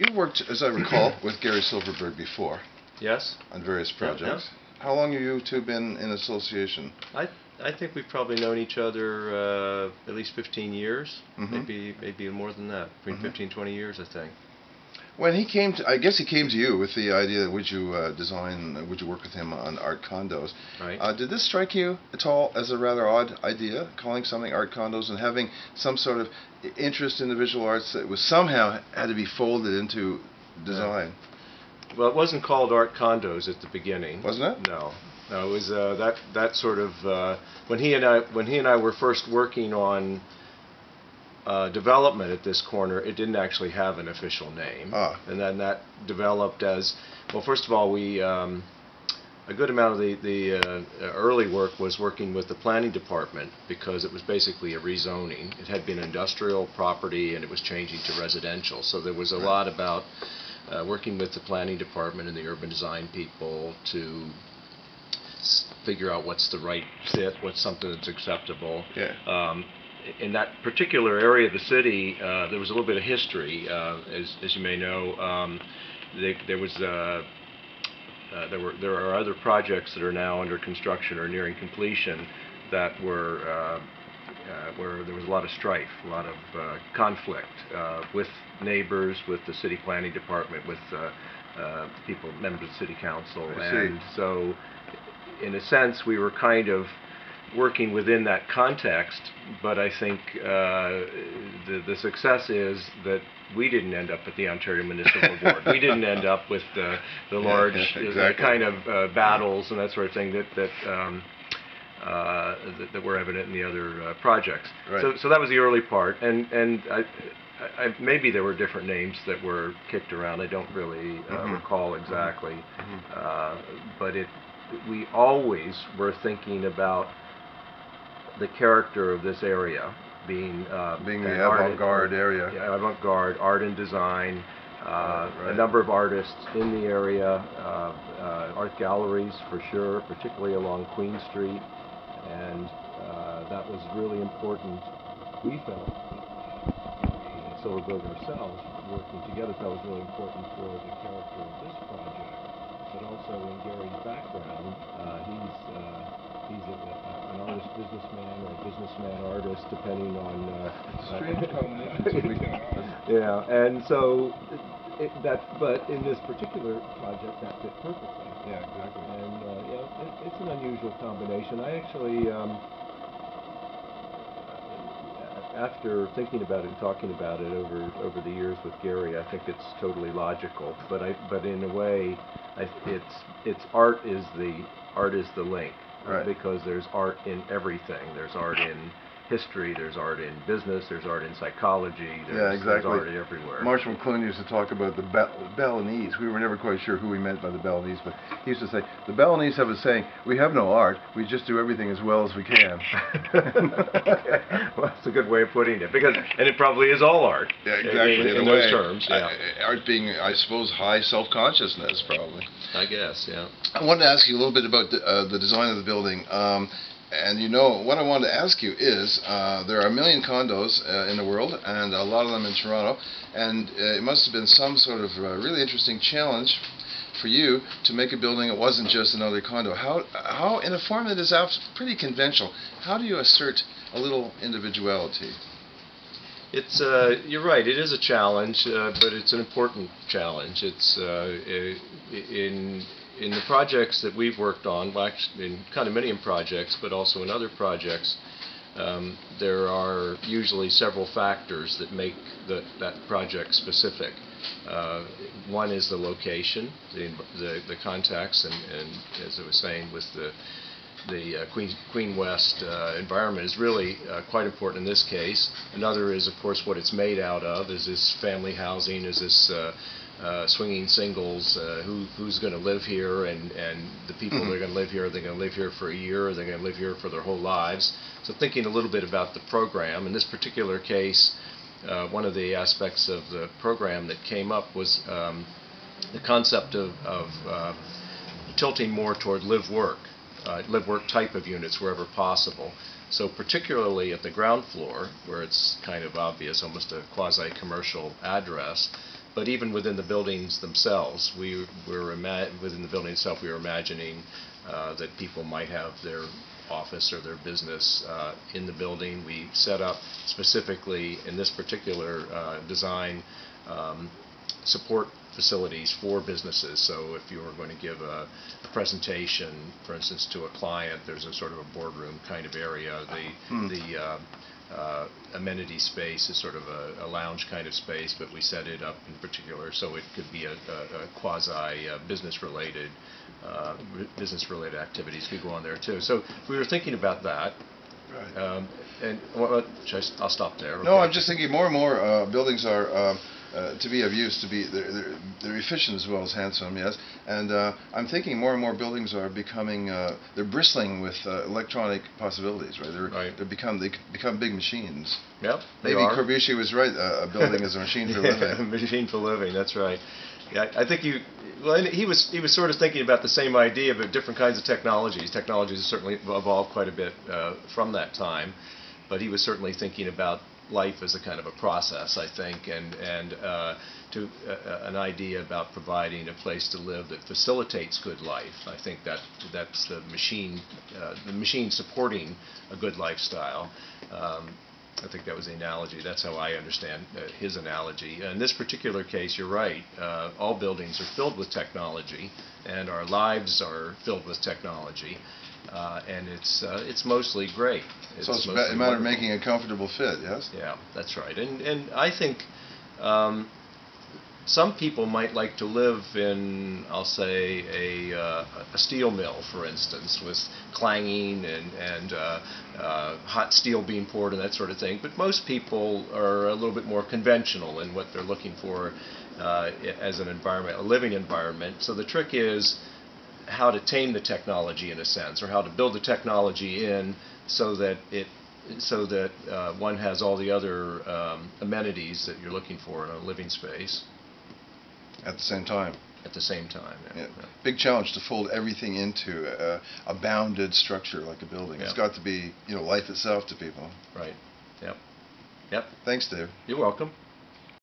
You've worked, as I recall, with Gary Silverberg before. Yes. On various projects. Yeah. How long have you two been in association? I think we've probably known each other at least 15 years, Mm-hmm. maybe more than that, between 15 and 20 years, I think. When he came to, I guess he came to you with the idea that would you would you work with him on Art Condos? Right. Did this strike you at all as a rather odd idea, calling something Art Condos and having some sort of interest in the visual arts that was somehow had to be folded into design? Yeah. Well, it wasn't called Art Condos at the beginning. Wasn't it? No. No, it was that sort of when he and I were first working on development at this corner, it didn't actually have an official name. And then that developed as, well, first of all, we a good amount of the early work was working with the planning department because it was basically a rezoning. It had been industrial property and it was changing to residential. So there was a lot about working with the planning department and the urban design people to figure out what's the right fit, what's something that's acceptable. Yeah. In that particular area of the city, there was a little bit of history. As you may know, there are other projects that are now under construction or nearing completion that were where there was a lot of strife, a lot of conflict with neighbors, with the city planning department, with people, members of the city council, and so in a sense we were kind of working within that context, but I think the success is that we didn't end up at the Ontario Municipal Board. We didn't end up with the large kind of battles and that sort of thing that were evident in the other projects. Right. So that was the early part, and maybe there were different names that were kicked around. I don't really recall exactly, but we always were thinking about the character of this area being the avant-garde area. Yeah, avant-garde, art and design, a number of artists in the area, art galleries for sure, particularly along Queen Street, and that was really important. We felt, Silverberg ourselves, working together, felt was really important for the character of this project, but also in Gary's background, he's an artist businessman or a businessman artist, depending on strange combination. Yeah, and so but in this particular project that fit perfectly. Yeah, exactly. And it's an unusual combination. I actually after thinking about it and talking about it over the years with Gary, I think it's totally logical. But in a way, it's art is the link, right? Because there's art in everything. There's art in history. There's art in business. There's art in psychology. There's art everywhere. Marshall McLuhan used to talk about the Balinese. We were never quite sure who he meant by the Balinese, but he used to say, the Balinese have a saying, we have no art, we just do everything as well as we can. Well, that's a good way of putting it, and it probably is all art. Yeah, exactly. In those terms, yeah. Art being, I suppose, high self-consciousness, probably. I guess, yeah. I wanted to ask you a little bit about the design of the building. And what I wanted to ask you is, there are 1 million condos in the world, and a lot of them in Toronto, and it must have been some sort of really interesting challenge for you to make a building that wasn't just another condo. How in a form that is pretty conventional, how do you assert a little individuality? It's you're right. It is a challenge, but it's an important challenge. It's in the projects that we've worked on, well, actually in condominium projects, but also in other projects, there are usually several factors that make that project specific. One is the location, the context, and as I was saying, with the Queen West environment is really quite important in this case. Another is, of course, what it's made out of. Is this family housing? Is this swinging singles? Who's going to live here? And the people that are going to live here, are they going to live here for a year? Are they going to live here for their whole lives? So thinking a little bit about the program. In this particular case, one of the aspects of the program that came up was the concept of tilting more toward live-work type of units wherever possible. So particularly at the ground floor, where it's kind of obvious, almost a quasi-commercial address, But even within the buildings themselves, within the building itself, we were imagining that people might have their office or their business in the building. We set up specifically in this particular design support facilities for businesses. So if you were going to give a presentation, for instance, to a client, there's a sort of a boardroom kind of area. The amenity space is sort of a lounge kind of space, but we set it up in particular so it could be a quasi business-related activities could go on there too. So we were thinking about that. Right. I'll stop there. No, Okay. I'm just thinking more and more buildings are to be of use. They're efficient as well as handsome. Yes, and I'm thinking more and more buildings are becoming they're bristling with electronic possibilities. Right. They become big machines. Yep. Maybe Corbusier was right. A building is a machine for living. A machine for living. That's right. Yeah, I think he was sort of thinking about the same idea, but different kinds of technologies. Technologies have certainly evolved quite a bit from that time, but he was certainly thinking about life as a kind of a process, I think, and an idea about providing a place to live that facilitates good life. I think that's the machine supporting a good lifestyle. I think that was the analogy. That's how I understand his analogy. In this particular case, you're right. All buildings are filled with technology, and our lives are filled with technology, and it's mostly great. So it's a matter of making a comfortable fit, yes? Yeah, that's right. And I think some people might like to live in, I'll say, a steel mill, for instance, with clanging and hot steel being poured and that sort of thing. But most people are a little bit more conventional in what they're looking for as an environment, a living environment. So the trick is how to tame the technology in a sense, or how to build the technology in so that one has all the other amenities that you're looking for in a living space. At the same time. At the same time. Yeah. Yeah. Big challenge to fold everything into a bounded structure like a building. Yeah. It's got to be, life itself to people. Right. Yep. Yep. Thanks, Dave. You're welcome.